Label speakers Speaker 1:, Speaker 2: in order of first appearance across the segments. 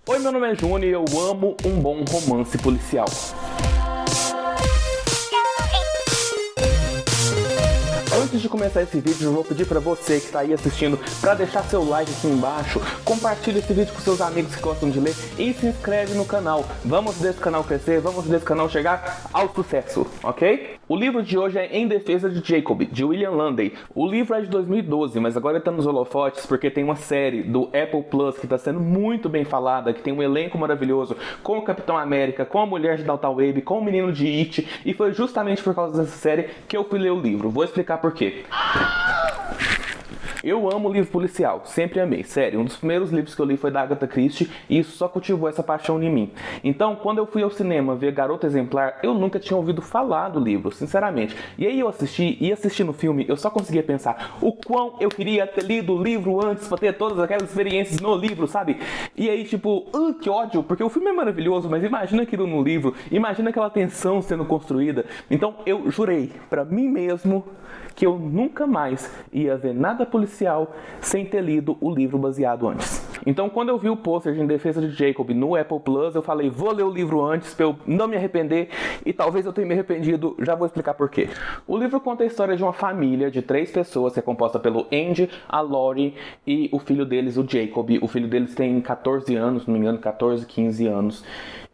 Speaker 1: Oi, meu nome é Júnior e eu amo um bom romance policial. Antes de começar esse vídeo, eu vou pedir pra você que está aí assistindo pra deixar seu like aqui embaixo, compartilhe esse vídeo com seus amigos que gostam de ler e se inscreve no canal. Vamos fazer esse canal crescer, vamos fazer esse canal chegar ao sucesso, ok? O livro de hoje é Em Defesa de Jacob, de William Lundy. O livro é de 2012, mas agora ele tá nos holofotes porque tem uma série do Apple Plus que está sendo muito bem falada, que tem um elenco maravilhoso, com o Capitão América, com a mulher de Downton Abbey, com o menino de It, e foi justamente por causa dessa série que eu fui ler o livro. Vou explicar por quê. Eu amo livro policial, sempre amei, sério. Um dos primeiros livros que eu li foi da Agatha Christie e isso só cultivou essa paixão em mim. Então, quando eu fui ao cinema ver Garota Exemplar, eu nunca tinha ouvido falar do livro, sinceramente. E aí eu assistindo o filme, eu só conseguia pensar o quão eu queria ter lido o livro antes pra ter todas aquelas experiências no livro, sabe? E aí, tipo, que ódio, porque o filme é maravilhoso, mas imagina aquilo no livro, imagina aquela tensão sendo construída. Então, eu jurei pra mim mesmo que eu nunca mais ia ver nada policial sem ter lido o livro baseado antes. Então, quando eu vi o pôster de Em Defesa de Jacob no Apple Plus, eu falei, vou ler o livro antes pra eu não me arrepender, e talvez eu tenha me arrependido, já vou explicar por quê. O livro conta a história de uma família de 3 pessoas, que é composta pelo Andy, a Lori e o filho deles, o Jacob. O filho deles tem 14 anos, se não me engano, 14, 15 anos.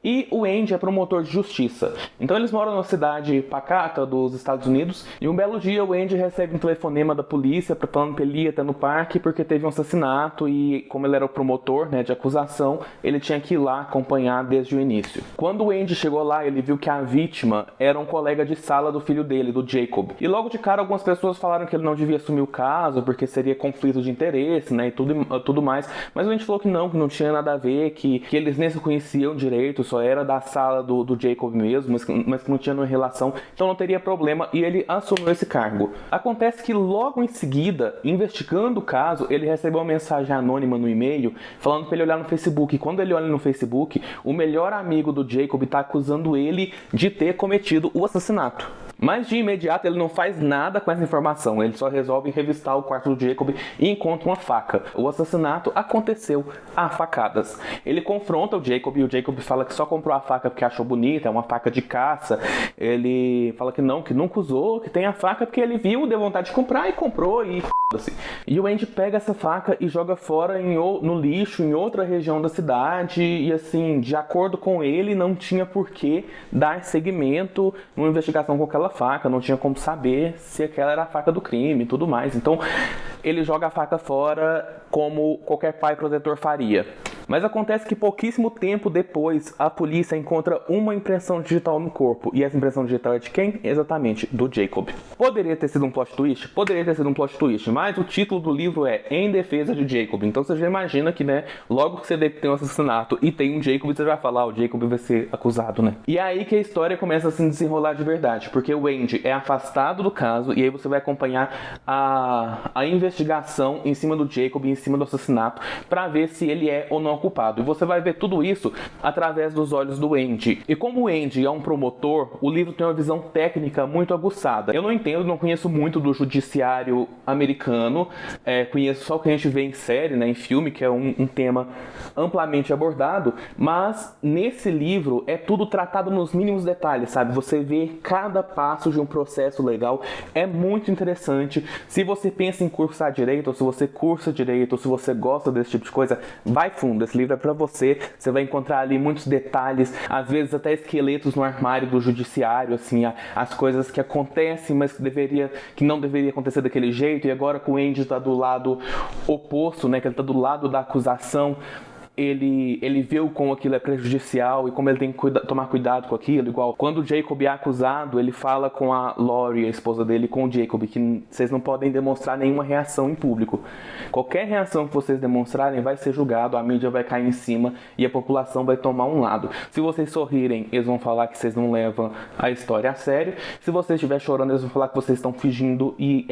Speaker 1: E o Andy é promotor de justiça. Então eles moram numa cidade pacata dos Estados Unidos. E um belo dia o Andy recebe um telefonema da polícia falando que ele ia até no parque porque teve um assassinato. E como ele era o promotor, né, de acusação, ele tinha que ir lá acompanhar desde o início. Quando o Andy chegou lá, ele viu que a vítima era um colega de sala do filho dele, do Jacob. E logo de cara algumas pessoas falaram que ele não devia assumir o caso porque seria conflito de interesse, né, e tudo mais. Mas o Andy falou que não tinha nada a ver, que eles nem se conheciam direito, só era da sala do Jacob mesmo, mas que não tinha nenhuma relação, então não teria problema, e ele assumiu esse cargo. Acontece que logo em seguida, investigando o caso, ele recebeu uma mensagem anônima no e-mail, falando para ele olhar no Facebook, e quando ele olha no Facebook, o melhor amigo do Jacob está acusando ele de ter cometido o assassinato. Mas de imediato ele não faz nada com essa informação, ele só resolve revistar o quarto do Jacob e encontra uma faca. O assassinato aconteceu a facadas. Ele confronta o Jacob e o Jacob fala que só comprou a faca porque achou bonita, é uma faca de caça. Ele fala que nunca usou, que tem a faca porque ele viu, deu vontade de comprar e comprou e f***se. E o Andy pega essa faca e joga fora no lixo em outra região da cidade e assim, de acordo com ele, não tinha por que dar seguimento numa investigação com aquela faca, não tinha como saber se aquela era a faca do crime e tudo mais. Então ele joga a faca fora como qualquer pai protetor faria. Mas acontece que pouquíssimo tempo depois a polícia encontra uma impressão digital no corpo. E essa impressão digital é de quem? Exatamente, do Jacob. Poderia ter sido um plot twist? Poderia ter sido um plot twist, mas o título do livro é Em Defesa de Jacob. Então você já imagina que, né, logo que você vê que tem um assassinato e tem um Jacob, você vai falar, o Jacob vai ser acusado, né? E é aí que a história começa a se desenrolar de verdade, porque o Andy é afastado do caso e aí você vai acompanhar a investigação em cima do Jacob, em cima do assassinato, pra ver se ele é ou não culpado. E você vai ver tudo isso através dos olhos do Andy. E como o Andy é um promotor, o livro tem uma visão técnica muito aguçada. Eu não conheço muito do judiciário americano, conheço só o que a gente vê em série, né, em filme, que é um tema amplamente abordado, mas nesse livro é tudo tratado nos mínimos detalhes, sabe? Você vê cada passo de um processo legal, é muito interessante. Se você pensa em cursar direito, ou se você cursa direito, ou se você gosta desse tipo de coisa, vai fundo. Esse livro é pra você vai encontrar ali muitos detalhes, às vezes até esqueletos no armário do judiciário, assim, as coisas que acontecem, mas que não deveria acontecer daquele jeito, e agora com o Andy tá do lado oposto, né, que ele tá do lado da acusação, ele viu como aquilo é prejudicial e como ele tem que tomar cuidado com aquilo. Igual quando o Jacob é acusado, ele fala com a Lori, a esposa dele, com o Jacob, que vocês não podem demonstrar nenhuma reação em público. Qualquer reação que vocês demonstrarem vai ser julgado, a mídia vai cair em cima e a população vai tomar um lado. Se vocês sorrirem, eles vão falar que vocês não levam a história a sério. Se vocês estiverem chorando, eles vão falar que vocês estão fingindo e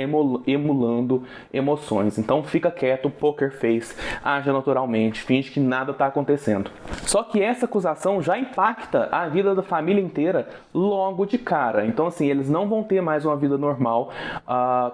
Speaker 1: emulando emoções. Então fica quieto, poker face, haja naturalmente, finge que nada tá acontecendo. Só que essa acusação já impacta a vida da família inteira logo de cara. Então, assim, eles não vão ter mais uma vida normal,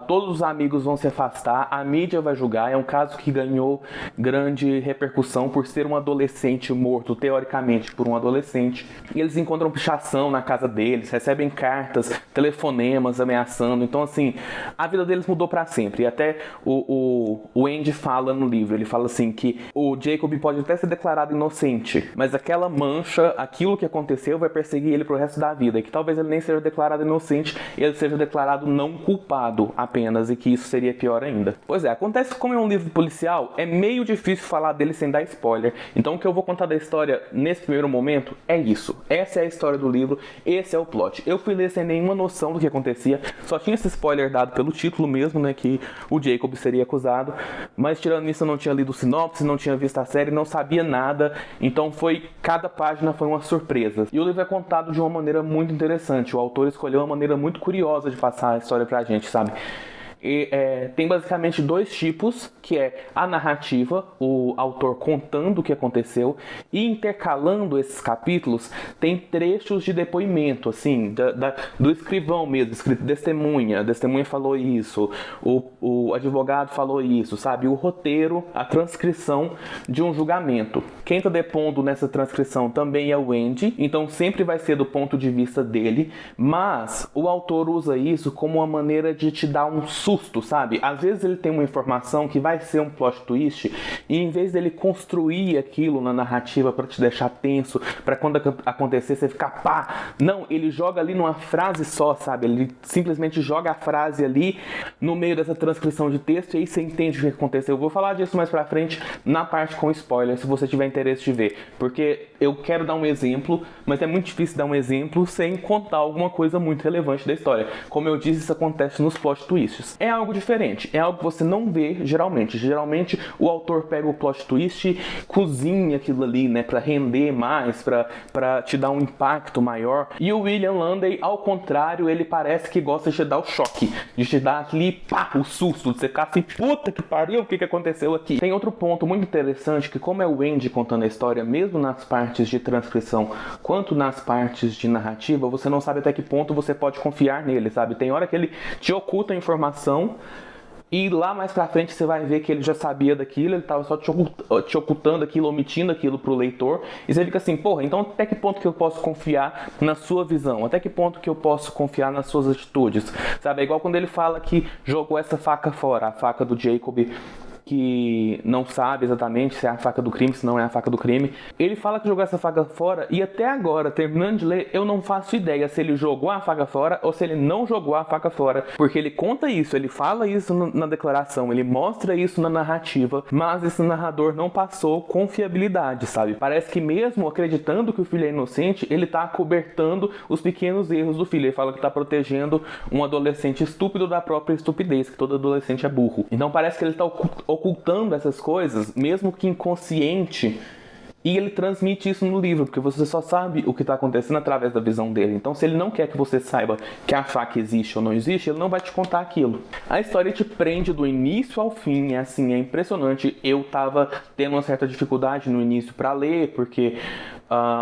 Speaker 1: todos os amigos vão se afastar, a mídia vai julgar. É um caso que ganhou grande repercussão por ser um adolescente morto, teoricamente, por um adolescente. E eles encontram pichação na casa deles, recebem cartas, telefonemas ameaçando. Então, assim, a vida deles mudou pra sempre. E até o Andy fala no livro, ele fala assim que o Jacob pode até ser declarado inocente, mas aquela mancha, aquilo que aconteceu vai perseguir ele pro resto da vida, e que talvez ele nem seja declarado inocente, ele seja declarado não culpado apenas, e que isso seria pior ainda. Pois é, acontece que como é um livro policial, é meio difícil falar dele sem dar spoiler. Então o que eu vou contar da história nesse primeiro momento é isso. Essa é a história do livro, esse é o plot. Eu fui ler sem nenhuma noção do que acontecia, só tinha esse spoiler dado pelo título mesmo, né, que o Jacob seria acusado, mas tirando isso eu não tinha lido sinopse, não tinha visto a série, não sabia nada, então cada página foi uma surpresa. E o livro é contado de uma maneira muito interessante, o autor escolheu uma maneira muito curiosa de passar a história pra gente, sabe? E, tem basicamente dois tipos, que é a narrativa, o autor contando o que aconteceu, e intercalando esses capítulos tem trechos de depoimento, assim, do escrivão mesmo, escrito testemunha falou isso, o advogado falou isso, sabe? O roteiro, a transcrição de um julgamento. Quem está depondo nessa transcrição também é o Andy, então sempre vai ser do ponto de vista dele, mas o autor usa isso como uma maneira de te dar um susto, sabe? Às vezes ele tem uma informação que vai ser um plot twist, e em vez dele construir aquilo na narrativa para te deixar tenso, para quando acontecer você ficar pá, não, ele joga ali numa frase só, sabe? Ele simplesmente joga a frase ali no meio dessa transcrição de texto, e aí você entende o que aconteceu. Eu vou falar disso mais pra frente na parte com spoiler, se você tiver interesse de ver, porque eu quero dar um exemplo, mas é muito difícil dar um exemplo sem contar alguma coisa muito relevante da história. Como eu disse, isso acontece nos plot twists. É algo diferente, é algo que você não vê geralmente. Geralmente o autor pega o plot twist e cozinha aquilo ali, né, pra render mais, pra te dar um impacto maior. E o William Lunday, ao contrário, ele parece que gosta de te dar o choque, de te dar aquele pá, o susto, de você ficar assim, puta que pariu, o que aconteceu aqui? Tem outro ponto muito interessante, que como é o Andy contando a história, mesmo nas partes de transcrição, quanto nas partes de narrativa, você não sabe até que ponto você pode confiar nele, sabe? Tem hora que ele te oculta a informação, e lá mais pra frente você vai ver que ele já sabia daquilo, ele tava só te ocultando aquilo, omitindo aquilo pro leitor, e você fica assim, porra, então até que ponto que eu posso confiar na sua visão? Até que ponto que eu posso confiar nas suas atitudes? Sabe, é igual quando ele fala que jogou essa faca fora, a faca do Jacob, que não sabe exatamente se é a faca do crime, se não é a faca do crime. Ele fala que jogou essa faca fora, e até agora, terminando de ler, eu não faço ideia se ele jogou a faca fora ou se ele não jogou a faca fora, porque ele conta isso, ele fala isso na declaração, ele mostra isso na narrativa, mas esse narrador não passou confiabilidade, sabe? Parece que mesmo acreditando que o filho é inocente, ele tá acobertando os pequenos erros do filho. Ele fala que tá protegendo um adolescente estúpido da própria estupidez, que todo adolescente é burro. Então parece que ele tá ocultando essas coisas, mesmo que inconsciente, e ele transmite isso no livro, porque você só sabe o que está acontecendo através da visão dele. Então, se ele não quer que você saiba que a faca existe ou não existe, ele não vai te contar aquilo. A história te prende do início ao fim, é assim, é impressionante. Eu tava tendo uma certa dificuldade no início para ler, porque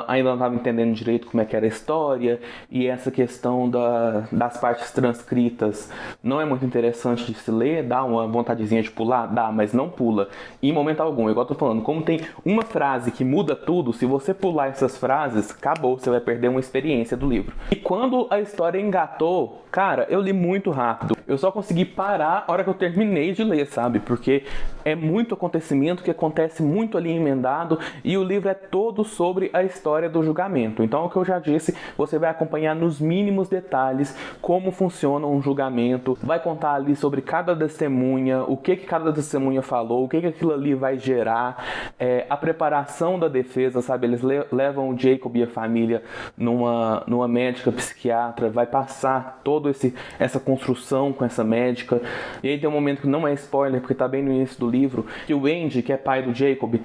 Speaker 1: ainda não estava entendendo direito como é que era a história, e essa questão das partes transcritas não é muito interessante de se ler, dá uma vontadezinha de pular, dá, mas não pula em momento algum. Igual eu tô falando, como tem uma frase que muda tudo, se você pular essas frases, acabou, você vai perder uma experiência do livro. E quando a história engatou, cara, eu li muito rápido. Eu só consegui parar a hora que eu terminei de ler, sabe? Porque é muito acontecimento que acontece muito ali emendado, e o livro é todo sobre a história do julgamento. Então, o que eu já disse, você vai acompanhar nos mínimos detalhes como funciona um julgamento, vai contar ali sobre cada testemunha, o que cada testemunha falou, o que aquilo ali vai gerar, a preparação da defesa, sabe? Eles levam o Jacob e a família numa médica psiquiatra, vai passar toda essa construção com essa médica, e aí tem um momento que não é spoiler, porque tá bem no início do livro, que o Andy, que é pai do Jacob,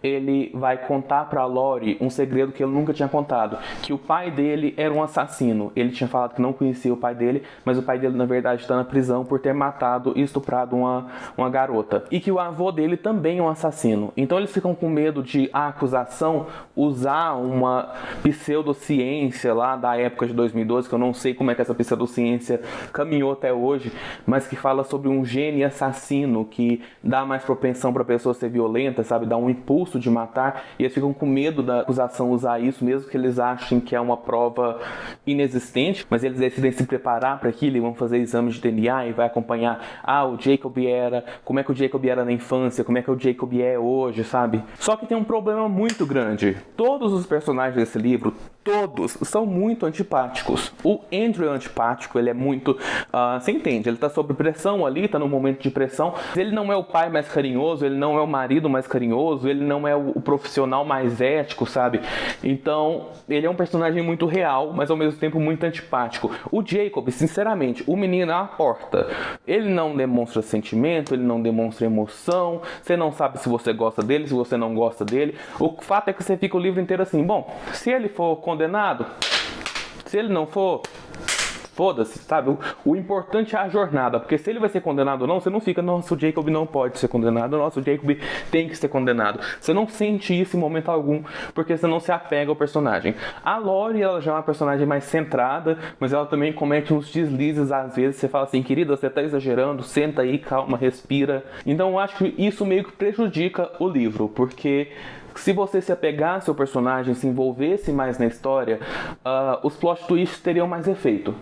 Speaker 1: ele vai contar pra Lori um segredo que ele nunca tinha contado, que o pai dele era um assassino. Ele tinha falado que não conhecia o pai dele, mas o pai dele na verdade está na prisão por ter matado e estuprado uma garota. E que o avô dele também é um assassino. Então eles ficam com medo de a acusação usar uma pseudociência lá da época de 2012, que eu não sei como é que essa pseudociência caminhou até hoje, mas que fala sobre um gene assassino que dá mais propensão para a pessoa ser violenta, sabe? Dá um impulso de matar, e eles ficam com medo da acusação usar isso, mesmo que eles achem que é uma prova inexistente, mas eles decidem se preparar para aquilo e vão fazer exames de DNA e vai acompanhar, o Jacob era, como é que o Jacob era na infância, como é que o Jacob é hoje, sabe? Só que tem um problema muito grande. Todos os personagens desse livro, todos são muito antipáticos. O Andrew é antipático, ele é muito... você entende, ele tá sob pressão ali, tá num momento de pressão. Ele não é o pai mais carinhoso, ele não é o marido mais carinhoso, ele não é o profissional mais ético, sabe? Então, ele é um personagem muito real, mas ao mesmo tempo muito antipático. O Jacob, sinceramente, o menino é uma porta. Ele não demonstra sentimento, ele não demonstra emoção, você não sabe se você gosta dele, se você não gosta dele. O fato é que você fica o livro inteiro assim, bom, se ele for condenado, se ele não for, foda-se, sabe? O importante é a jornada, porque se ele vai ser condenado ou não, você não fica, nossa, o Jacob não pode ser condenado, nossa, o Jacob tem que ser condenado. Você não sente isso em momento algum, porque você não se apega ao personagem. A Lori, ela já é uma personagem mais centrada, mas ela também comete uns deslizes às vezes, você fala assim, querida, você tá exagerando, senta aí, calma, respira. Então eu acho que isso meio que prejudica o livro, porque... se você se apegar ao seu personagem, se envolvesse mais na história, os plot twists teriam mais efeito.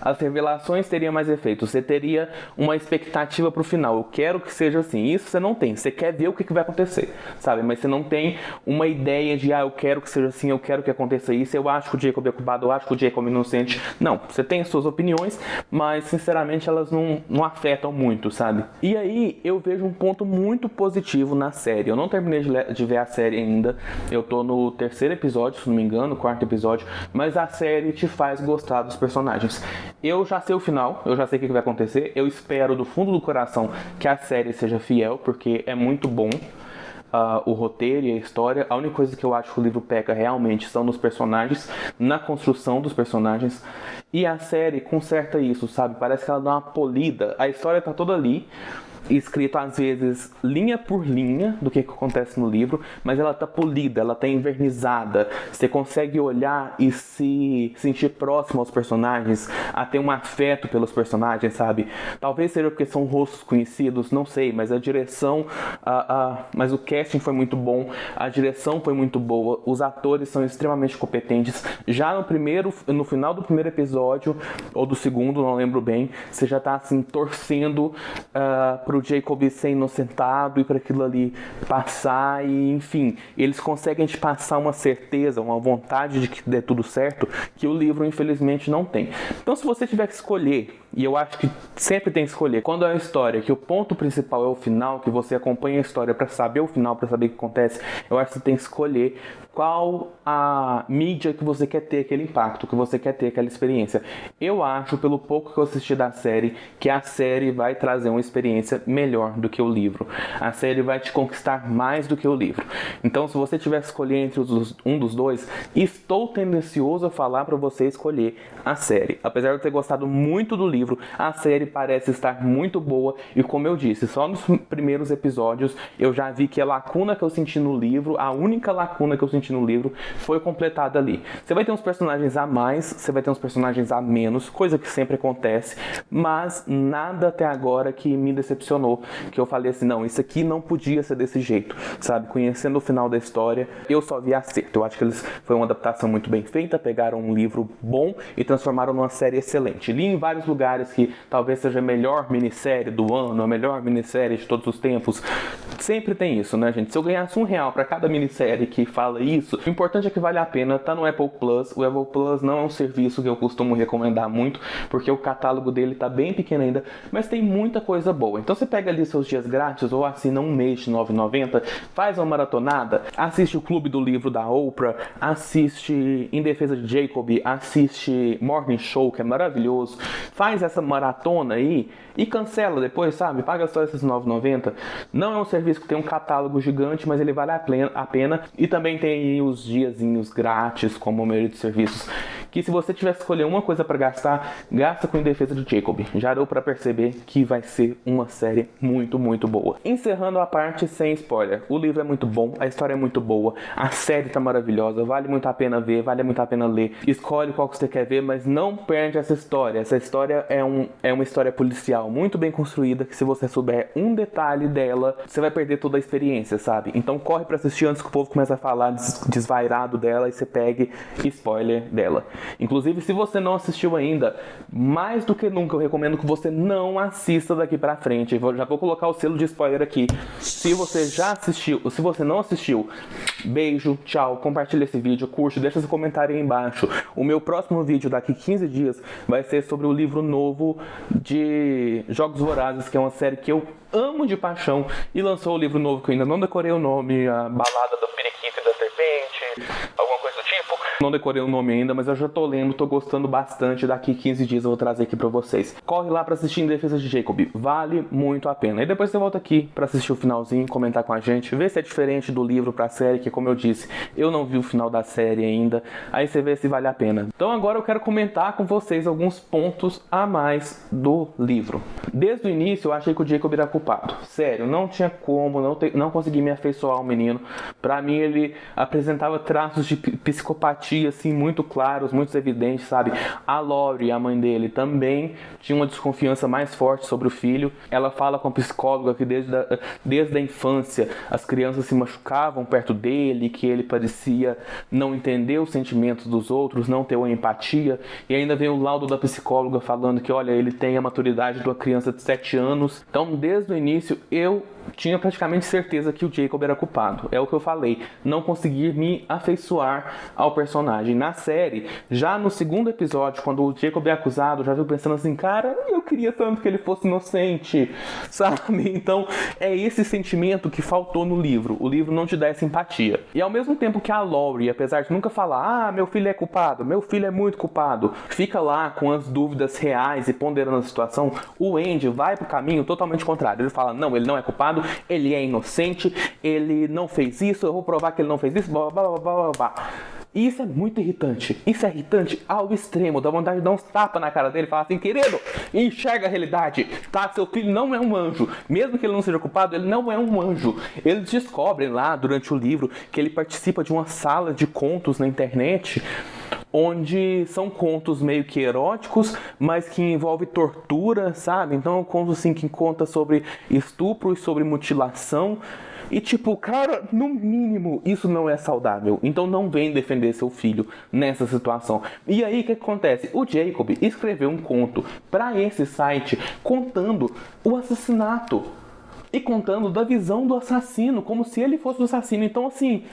Speaker 1: As revelações teriam mais efeito. Você teria uma expectativa pro final. Eu quero que seja assim. Isso você não tem. Você quer ver o que vai acontecer, sabe? Mas você não tem uma ideia de, eu quero que seja assim, eu quero que aconteça isso, eu acho que o Jacob é culpado, eu acho que o Jacob é inocente. Não, você tem as suas opiniões, mas sinceramente elas não afetam muito, sabe? E aí eu vejo um ponto muito positivo na série. Eu não terminei de ver a série ainda. Eu tô no 3º episódio, se não me engano, 4º episódio, mas a série te faz gostar dos personagens. Eu já sei o final, eu já sei o que vai acontecer. Eu espero do fundo do coração que a série seja fiel, porque é muito bom o roteiro e a história. A única coisa que eu acho que o livro peca realmente são nos personagens, na construção dos personagens. E a série conserta isso, sabe? Parece que ela dá uma polida. A história tá toda ali, escrito às vezes linha por linha do que acontece no livro, mas ela tá polida, ela tá envernizada. Você consegue olhar e se sentir próximo aos personagens, a ter um afeto pelos personagens, sabe? Talvez seja porque são rostos conhecidos, não sei, mas a direção, mas o casting foi muito bom, a direção foi muito boa, os atores são extremamente competentes. Já no final do primeiro episódio, ou do segundo, não lembro bem, você já tá assim, torcendo pro Jacob ser inocentado e para aquilo ali passar, e enfim, eles conseguem te passar uma certeza, uma vontade de que dê tudo certo, que o livro infelizmente não tem. Então, se você tiver que escolher, e eu acho que sempre tem que escolher, quando é uma história que o ponto principal é o final, que você acompanha a história para saber o final, para saber o que acontece, eu acho que você tem que escolher qual a mídia que você quer ter aquele impacto, que você quer ter aquela experiência. Eu acho, pelo pouco que eu assisti da série, que a série vai trazer uma experiência melhor do que o livro. A série vai te conquistar mais do que o livro. Então, se você tiver que escolher entre um dos dois, estou tendencioso a falar para você escolher a série. Apesar de eu ter gostado muito do livro, a série parece estar muito boa, e como eu disse, só nos primeiros episódios eu já vi que a lacuna que eu senti no livro, a única lacuna que eu senti no livro, foi completada ali. Você vai ter uns personagens a mais, você vai ter uns personagens a menos, coisa que sempre acontece, mas nada até agora que me decepcionou, que eu falei assim, não, isso aqui não podia ser desse jeito, sabe? Conhecendo o final da história, eu só vi acerto. Eu acho que foi uma adaptação muito bem feita, pegaram um livro bom e transformaram numa série excelente. Li em vários lugares que talvez seja a melhor minissérie do ano, a melhor minissérie de todos os tempos. Sempre tem isso, né, gente? Se eu ganhasse R$1 para cada minissérie que fala isso, o importante é que vale a pena, tá no Apple Plus. O Apple Plus não é um serviço que eu costumo recomendar muito, porque o catálogo dele tá bem pequeno ainda, mas tem muita coisa boa. Então você pega ali seus dias grátis, ou assina um mês de R$ 9,90, faz uma maratonada, assiste o Clube do Livro da Oprah, assiste Em Defesa de Jacob, assiste Morning Show, que é maravilhoso, faz essa maratona aí e cancela depois, sabe? Paga só esses R$ 9,90. Não é um serviço serviço que tem um catálogo gigante, mas ele vale a pena. E também tem os diazinhos grátis, como a maioria dos serviços, que se você tiver que escolher uma coisa para gastar, gasta com Em Defesa de Jacob. Já deu para perceber que vai ser uma série muito, muito boa. Encerrando a parte sem spoiler, o livro é muito bom, a história é muito boa, a série tá maravilhosa, vale muito a pena ver, vale muito a pena ler. Escolhe qual que você quer ver, mas não perde essa história. Essa história é uma história policial muito bem construída, que se você souber um detalhe dela, você vai perder toda a experiência, sabe? Então corre pra assistir antes que o povo comece a falar desvairado dela e você pegue spoiler dela. Inclusive, se você não assistiu ainda, mais do que nunca eu recomendo que você não assista daqui pra frente. Já vou colocar o selo de spoiler aqui. Se você já assistiu, ou se você não assistiu, beijo, tchau, compartilha esse vídeo, curte, deixa seu comentário aí embaixo. O meu próximo vídeo daqui 15 dias vai ser sobre o livro novo de Jogos Vorazes, que é uma série que eu amo de paixão, e lançou o livro novo que eu ainda não decorei o nome, a Balada do Periquito e da Serpente, alguma coisa do tipo. Não decorei o nome ainda, mas eu já tô lendo, tô gostando bastante. Daqui 15 dias eu vou trazer aqui pra vocês. Corre lá pra assistir Em Defesa de Jacob, vale muito a pena. E depois você volta aqui pra assistir o finalzinho, comentar com a gente, ver se é diferente do livro pra série, que como eu disse, eu não vi o final da série ainda. Aí você vê se vale a pena. Então agora eu quero comentar com vocês alguns pontos a mais do livro. Desde o início eu achei que o Jacob era culpado. Sério, não tinha como, não consegui me afeiçoar ao menino. Pra mim ele apresentava traços de psicopatia assim muito claros, muito evidentes, sabe? A Laurie, a mãe dele, também tinha uma desconfiança mais forte sobre o filho. Ela fala com a psicóloga que desde a infância as crianças se machucavam perto dele, que ele parecia não entender os sentimentos dos outros, não ter uma empatia. E ainda vem o laudo da psicóloga falando que, olha, ele tem a maturidade de uma criança de 7 anos. Então, desde o início, eu tinha praticamente certeza que o Jacob era culpado. É o que eu falei, não conseguir me afeiçoar ao personagem. Na série, já no segundo episódio, quando o Jacob é acusado, já viu pensando assim, cara, eu queria tanto que ele fosse inocente, sabe? Então, é esse sentimento que faltou no livro. O livro não te dá essa empatia. E ao mesmo tempo que a Laurie, apesar de nunca falar, meu filho é culpado, meu filho é muito culpado, fica lá com as dúvidas reais e ponderando a situação, o Andy vai pro caminho totalmente contrário. Ele fala, não, ele não é culpado, ele é inocente, ele não fez isso, eu vou provar que ele não fez isso, blá blá blá blá blá blá. E isso é muito irritante. Isso é irritante ao extremo. Dá vontade de dar uns tapas na cara dele e falar assim, querido, enxerga a realidade, tá? Seu filho não é um anjo. Mesmo que ele não seja culpado, ele não é um anjo. Eles descobrem lá, durante o livro, que ele participa de uma sala de contos na internet, onde são contos meio que eróticos, mas que envolve tortura, sabe? Então é um conto assim que conta sobre estupro e sobre mutilação. E tipo, cara, no mínimo, isso não é saudável. Então não vem defender seu filho nessa situação. E aí, o que acontece? O Jacob escreveu um conto para esse site contando o assassinato. E contando da visão do assassino, como se ele fosse o assassino. Então assim,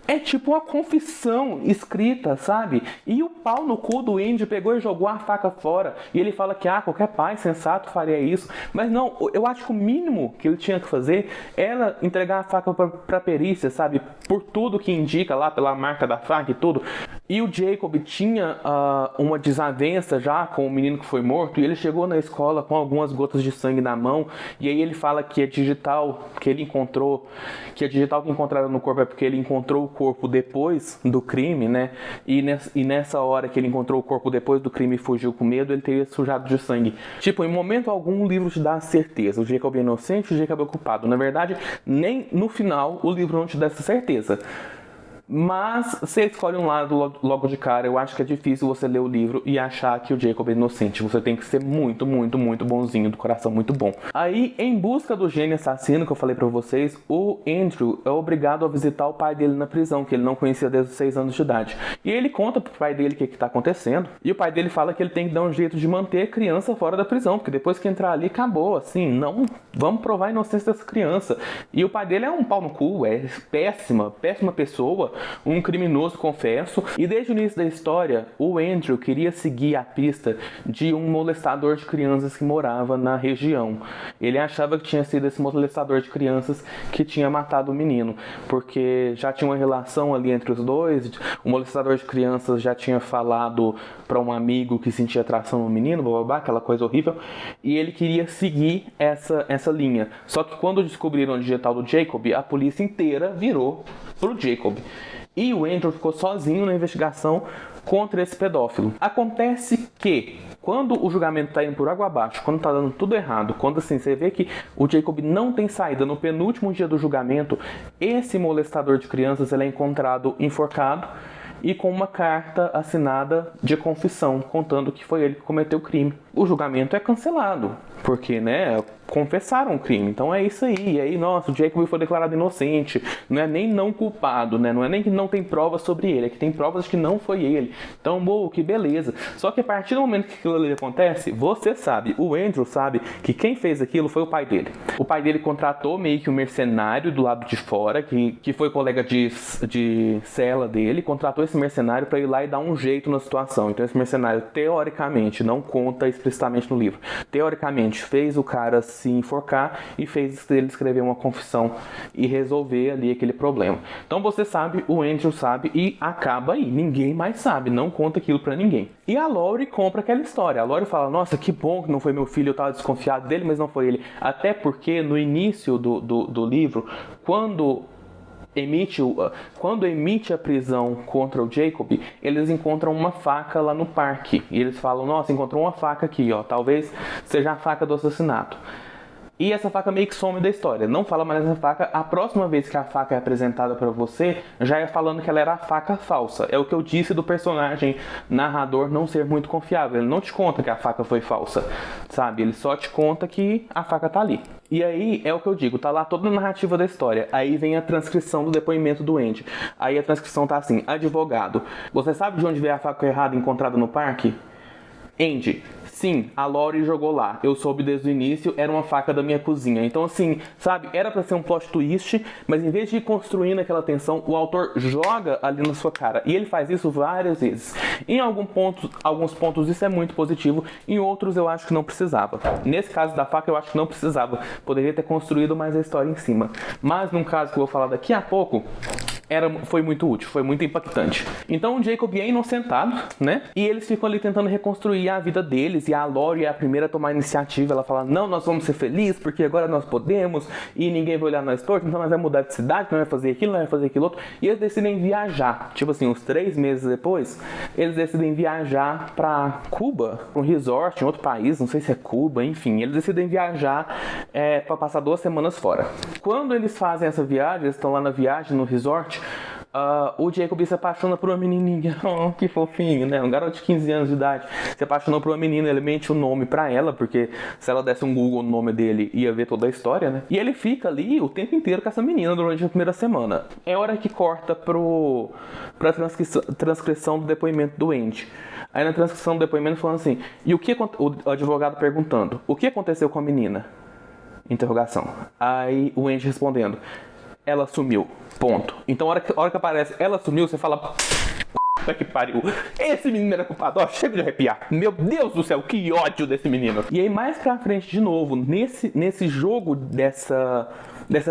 Speaker 1: é tipo uma confissão escrita, sabe? E o pau no cu do Andy pegou e jogou a faca fora. E ele fala que, qualquer pai sensato faria isso. Mas não, eu acho que o mínimo que ele tinha que fazer era entregar a faca pra perícia, sabe? Por tudo que indica lá, pela marca da faca e tudo. E o Jacob tinha uma desavença já com o menino que foi morto. E ele chegou na escola com algumas gotas de sangue na mão. E aí ele fala que a digital que ele encontrou, que a digital que encontraram no corpo é porque ele encontrou o corpo depois do crime, né? E nessa hora que ele encontrou o corpo depois do crime e fugiu com medo, ele teria sujado de sangue. Tipo, em momento algum o livro te dá a certeza. O Jacob é inocente, o Jacob é culpado. Na verdade, nem no final o livro não te dá essa certeza. Mas você escolhe um lado logo de cara. Eu acho que é difícil você ler o livro e achar que o Jacob é inocente. Você tem que ser muito, muito, muito bonzinho, do coração muito bom. Aí, em busca do gênio assassino que eu falei pra vocês, o Andrew é obrigado a visitar o pai dele na prisão, que ele não conhecia desde os 6 anos de idade. E ele conta pro pai dele o que tá acontecendo. E o pai dele fala que ele tem que dar um jeito de manter a criança fora da prisão, porque depois que entrar ali, acabou. Assim, não vamos provar a inocência dessa criança. E o pai dele é um pau no cu, é péssima pessoa. um criminoso, confesso. E desde o início da história, o Andrew queria seguir a pista de um molestador de crianças que morava na região. Ele achava que tinha sido esse molestador de crianças que tinha matado o menino, porque já tinha uma relação ali entre os dois. O molestador de crianças já tinha falado para um amigo que sentia atração no menino, blá blá blá, aquela coisa horrível, e ele queria seguir essa linha. Só que quando descobriram o digital do Jacob, a polícia inteira virou pro Jacob. E o Andrew ficou sozinho na investigação contra esse pedófilo. Acontece que, quando o julgamento tá indo por água abaixo, quando tá dando tudo errado, quando assim, você vê que o Jacob não tem saída, no penúltimo dia do julgamento, esse molestador de crianças ele é encontrado enforcado e com uma carta assinada de confissão, contando que foi ele que cometeu o crime. O julgamento é cancelado, porque, né, confessaram o crime. Então é isso aí. E aí, nossa, o Jacob foi declarado inocente. Não é nem não culpado, né? Não é nem que não tem provas sobre ele, é que tem provas de que não foi ele. Então, boa, que beleza. Só que a partir do momento que aquilo ali acontece, você sabe, o Andrew sabe que quem fez aquilo foi o pai dele. O pai dele contratou meio que um mercenário do lado de fora, que foi colega de cela dele, contratou esse mercenário para ir lá e dar um jeito na situação. Então esse mercenário, teoricamente, não conta explicitamente no livro, teoricamente fez o cara se enforcar e fez ele escrever uma confissão e resolver ali aquele problema. Então você sabe, o Andrew sabe e acaba aí. Ninguém mais sabe, não conta aquilo pra ninguém. E a Laurie compra aquela história. A Laurie fala, nossa, que bom que não foi meu filho, eu tava desconfiado dele, mas não foi ele. Até porque no início do livro, quando emite a prisão contra o Jacob, eles encontram uma faca lá no parque. E eles falam, nossa, encontrou uma faca aqui, ó, talvez seja a faca do assassinato. E essa faca meio que some da história. Não fala mais dessa faca. A próxima vez que a faca é apresentada pra você, já é falando que ela era a faca falsa. É o que eu disse do personagem narrador não ser muito confiável. Ele não te conta que a faca foi falsa, sabe? Ele só te conta que a faca tá ali. E aí, é o que eu digo, tá lá toda a narrativa da história. Aí vem a transcrição do depoimento do Andy. Aí a transcrição tá assim, advogado, você sabe de onde veio a faca errada encontrada no parque? Andy, sim, a Laurie jogou lá. Eu soube desde o início, era uma faca da minha cozinha. Então assim, sabe, era pra ser um plot twist, mas em vez de ir construindo aquela tensão, o autor joga ali na sua cara. E ele faz isso várias vezes. Em alguns pontos isso é muito positivo, em outros eu acho que não precisava. Nesse caso da faca eu acho que não precisava. Poderia ter construído mais a história em cima. Mas num caso que eu vou falar daqui a pouco, foi muito útil, foi muito impactante. Então o Jacob é inocentado, né? E eles ficam ali tentando reconstruir a vida deles. E a Laurie é a primeira a tomar a iniciativa. Ela fala, não, nós vamos ser felizes porque agora nós podemos e ninguém vai olhar nós torto, então nós vamos mudar de cidade, nós vamos fazer aquilo, nós vamos fazer aquilo outro. E eles decidem viajar. Tipo assim, uns 3 meses depois, eles decidem viajar pra Cuba, pra um resort em outro país, não sei se é Cuba, enfim. Eles decidem viajar pra passar 2 semanas fora. Quando eles fazem essa viagem, eles estão lá na viagem, no resort, o Jacob se apaixona por uma menininha. Oh, que fofinho, né? Um garoto de 15 anos de idade se apaixonou por uma menina. Ele mente o nome pra ela, porque se ela desse um Google no nome dele, ia ver toda a história, né? E ele fica ali o tempo inteiro com essa menina durante a primeira semana. É hora que corta pra transcrição do depoimento do Andy. Aí na transcrição do depoimento falando assim, e o advogado perguntando, o que aconteceu com a menina? Interrogação. Aí o Andy respondendo, ela sumiu. Ponto. Então, a hora que aparece, ela sumiu, você fala, puta que pariu, esse menino era culpado, ó, chega de arrepiar. Meu Deus do céu, que ódio desse menino. E aí, mais pra frente, de novo, nesse jogo dessa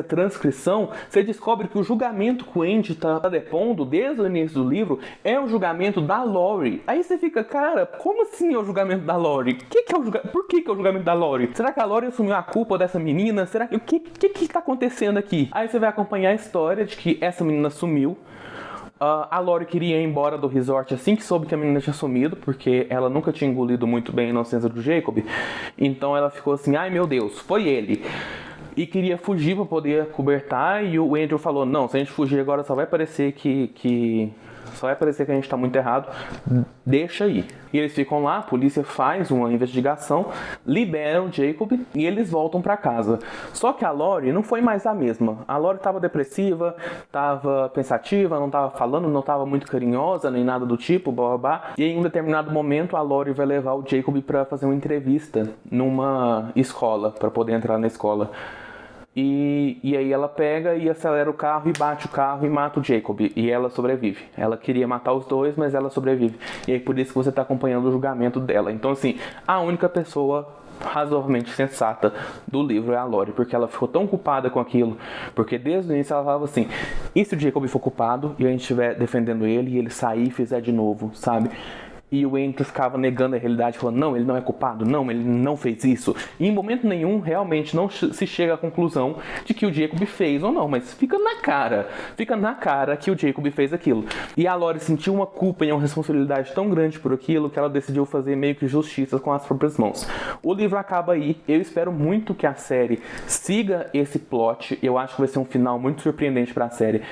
Speaker 1: transcrição, você descobre que o julgamento que o Andy tá depondo desde o início do livro é o julgamento da Laurie. Aí você fica, cara, como assim é o julgamento da Laurie? Por que é o julgamento da Laurie? Será que a Laurie assumiu a culpa dessa menina? O que tá acontecendo aqui? Aí você vai acompanhar a história de que essa menina sumiu. A Laurie queria ir embora do resort assim que soube que a menina tinha sumido, porque ela nunca tinha engolido muito bem a inocência do Jacob. Então ela ficou assim, ai meu Deus, foi ele. E queria fugir para poder cobertar, e o Andrew falou, não, se a gente fugir agora só vai parecer que a gente tá muito errado, deixa aí. E eles ficam lá, a polícia faz uma investigação, liberam o Jacob e eles voltam para casa. Só que a Laurie não foi mais a mesma. A Laurie tava depressiva, tava pensativa, não tava falando, não tava muito carinhosa, nem nada do tipo, blá blá blá. E em um determinado momento a Laurie vai levar o Jacob para fazer uma entrevista numa escola, para poder entrar na escola. E aí ela pega e acelera o carro e bate o carro e mata o Jacob. E ela sobrevive. Ela queria matar os dois, mas ela sobrevive. E aí por isso que você tá acompanhando o julgamento dela. Então assim, a única pessoa razoavelmente sensata do livro é a Lori, porque ela ficou tão culpada com aquilo, porque desde o início ela falava assim, e se o Jacob for culpado e a gente estiver defendendo ele e ele sair e fizer de novo, sabe? E o Andrew ficava negando a realidade, falando, não, ele não é culpado, não, ele não fez isso. E em momento nenhum, realmente, não se chega à conclusão de que o Jacob fez ou não, mas fica na cara que o Jacob fez aquilo. E a Lori sentiu uma culpa e uma responsabilidade tão grande por aquilo que ela decidiu fazer meio que justiça com as próprias mãos. O livro acaba aí, eu espero muito que a série siga esse plot, eu acho que vai ser um final muito surpreendente pra série.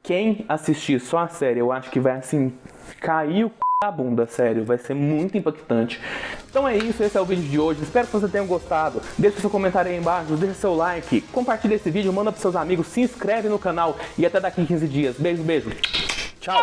Speaker 1: Quem assistir só a série, eu acho que vai, assim, cair o a bunda, sério, vai ser muito impactante. Então é isso, esse é o vídeo de hoje, espero que vocês tenham gostado, deixa seu comentário aí embaixo, deixa seu like, compartilha esse vídeo, manda pros seus amigos, se inscreve no canal e até daqui 15 dias. Beijo, beijo, tchau!